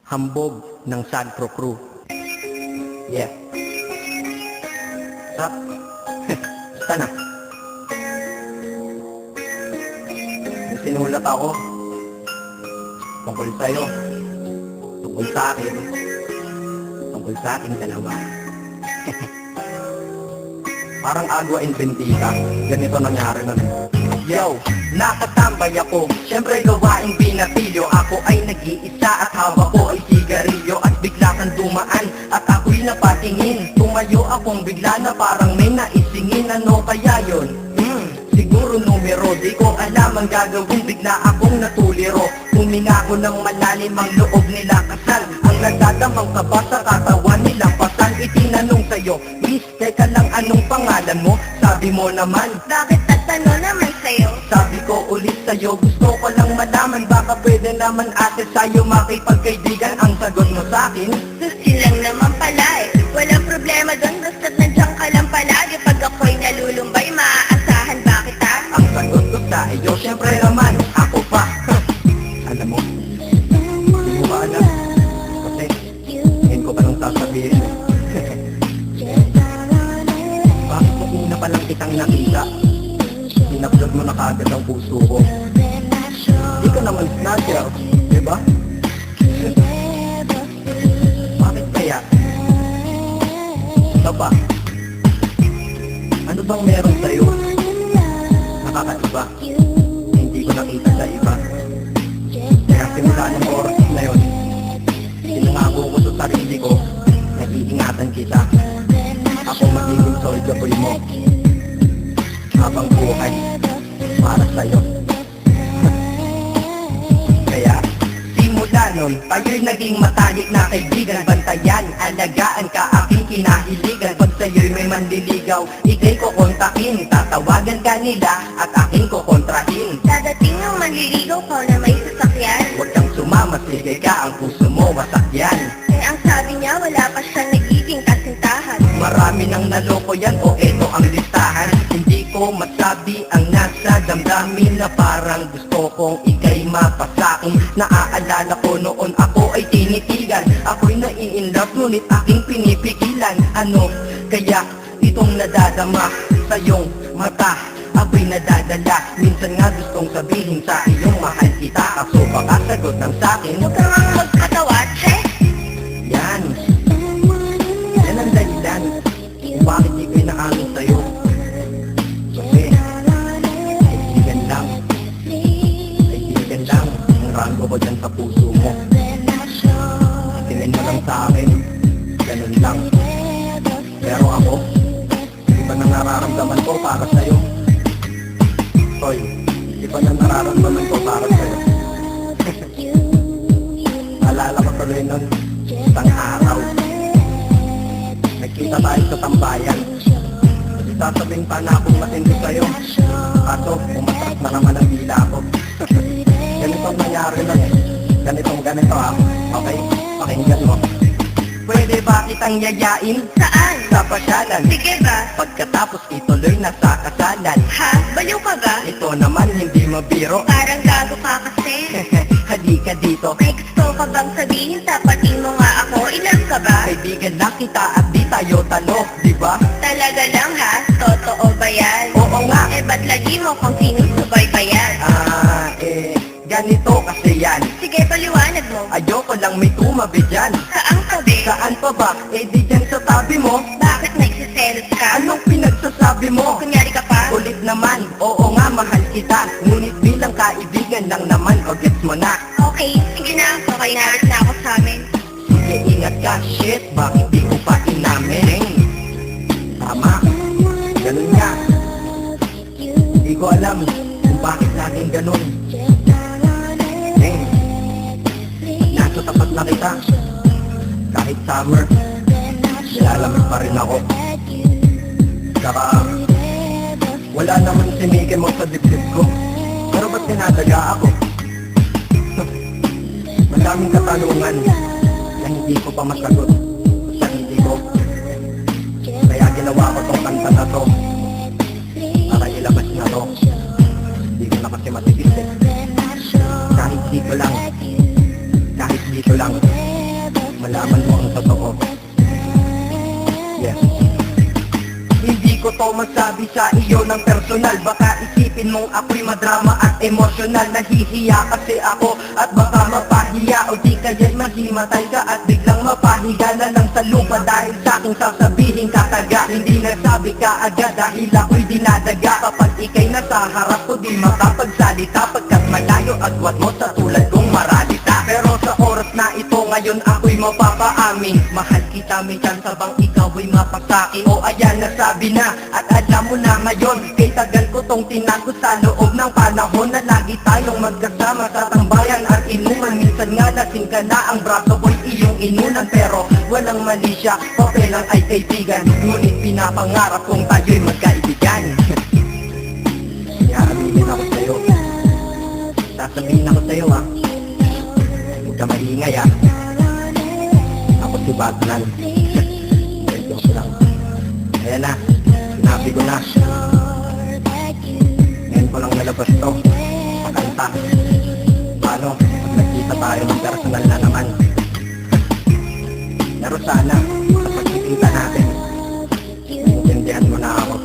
hambog ng Sagpro Crew. Yeah. Stop. Basta na. May sinulat ako tungkol sa'yo, tungkol sa akin, tungkol sa ating dalawa. Parang agwa and bentika, ganito nangyari nun. Yo, nakatambay ako, syempre gawaing binatilyo. Ako ay nag-iisa at hawak ko ay sigarilyo. At bigla kang dumaan at ako'y napatingin. Tumayo akong bigla na parang may naisingin. Ano kaya yun? Siguro numero, di ko alam ang gagawin. Bigla akong natuliro, huminga ko ng malalim ang loob nila kasal. Ang nagdadamang kaba sa katawan nilang pasal. Itinanong sa'yo, Miss, teka lang, anong pangalan mo? Sabi mo naman, Bakit tatanong naman sa'yo? sabi ko ulit sa'yo, gusto ko lang malaman. Baka pwede naman ate sa'yo makipagkaibigan. Ang sagot mo sa'kin, Susi lang naman pala eh. Walang problema doon, basta't nandiyan ka lang palagi. Pag ako'y nalulumbay, maaasahan ba kita? ang sagot ko sa iyo, syempre naman, ako pa. Alam mo, hindi mo ba alam? Kasi, ngayon ko pa nang sasabihin. Bakit mo una pa lang kitang nakita? Inablog mo na kagad ang puso ko. Di ka naman snatcher, di ba? Bakit kaya? Ito ba? Ano bang meron sa'yo? Nakakaiba. Hindi ko nakita sa iba. Kaya simula ng oras na yun, sinangako ko sa sarili ko, nag-iingatan kita. Ako magiging soldier boy mo. Habang buhay, para sa'yo. Kaya, simula nun, tayo'y naging matalik na kaibigan. Bantayan, alagaan ka, aking kinahiligan. Pag sa'yo'y may manliligaw, ika'y kukontakin. Tatawagan ka nila at aking kukontrahin. Dadating ng manliligaw ko na may sasakyan. Huwag kang sumama, sige ka, ang puso mo masakyan. Eh ang sabi niya, wala pa siyang nagiging kasintahan. Marami nang naloko yan, o eto ang listahan. Hindi ko masabi ang nasa damdamin, na parang gusto kong ika'y mapasakin. Naaalala ko noon ako ay tinitigan, ako'y nai-inlove ngunit aking pinipigilan. Ano kaya itong nadadama sa iyong mata? Ako'y nadadala, minsan nga gustong sabihin sa iyong mahal kita. Kaso baka sagot ng sakin, Huwag kang ang magkatawa, che. yan ang dahilan kung bakit di ko inaamin sa'yo. Kasi, kaibigan lang ang rango ko dyan sa puso mo. Tingin mo lang sa akin, ganun lang. Pero ako, iba na nararamdaman ko para sa'yo. Hoy, iba na nararamdaman ko para sa'yo. Alala ko tuloy nun, isang araw, nagkita tayo sa tambayan. Sasabihin pa na akong matindi sa'yo. Kaso, umatras na naman ang dila ko. Ganitong nangyari lang eh. Ganito ah. Okay? Pakinggan mo. Pwede ba kitang yayain? Saan? Sa pasyalan. Sige ba? Pagkatapos ituloy na sa kasalan. Ha? Baliw ka ba? Ito naman hindi mabiro. Parang gago ka kasi. Halika dito. May gusto ka bang sabihin? Tapatin mo nga ako. Ilan ka ba? Kaibigan na kita at di tayo talo, di ba? Talaga lang ha? Totoo ba yan? Oo nga. Eh ba't lagi mo kung sinusubaybayan? Ganito kasi yan. Sige, paliwanag mo. Ayoko lang may tumabi dyan. Saang tabi? Saan pa ba? Eh di dyan sa tabi mo. Bakit nagsiselos ka? Anong pinagsasabi mo? Kunyari ka pa? Ulit naman, oo nga mahal kita. Ngunit bilang kaibigan lang naman, o gets mo na. Okay, sige na. Okay na. Alis na ako sa amin. Sige, ingat ka, shit, bakit di ko pa inamin? Tama, ganun nga. Di ko alam kung bakit laging ganun. Nasa tapat na kita. Kahit summer, nilalamig pa rin ako. Saka, wala naman sinigin mo sa dibdib ko. Pero ba't tinadaga ako? Madaming katanungan na hindi ko pa masagot sa sarili ko. Kaya ginawa ko tong kanta na to para ilabas na to. Hindi ko na kasi matigil eh. Kahit dito lang malaman mo ang totoo. Yeah. Hindi ko to masabi sa iyo ng personal. Baka isipin mong ako'y madrama at emosyonal. Nahihiya kasi ako at baka mapahiya, o di kaya mahimatay ka at biglang mapahiga na lang sa lupa dahil sa aking sasabihin kataga. Hindi nasabi ka agad dahil ako'y dinadaga. Kapag ika'y nasa harap ko di makapagsalita, pagkat malayo agwat mo sa tulad kong maralita. Pero sa oras na ito ngayon ako'y mapapaamin, mahal kita minsan sabang ikaw ay mapasaki. O ayan nasabi na at alam mo na ngayon, kay tagal ko tong tinago sa loob ng panahon na lagi tayong magkasama sa tambayan at inuman. Minsan nga lasing ka na, ang braso ko'y iyong inunan, pero walang mali siya, papel lang ay kaibigan. Ngunit pinapangarap kong tayo'y magkaibigan. Kaya aminin ako sa'yo, sasabihin ako sa'yo ha, huwag ka maingay ha. Ako si Batman. Joke lang. Ayan na, sinabi ko na. Ngayon ko lang nalabas to, pakanta. Paano, pag nagkita tayo ng personal na naman. Pero sana, sa pagkikita natin, maintindihan mo na ako.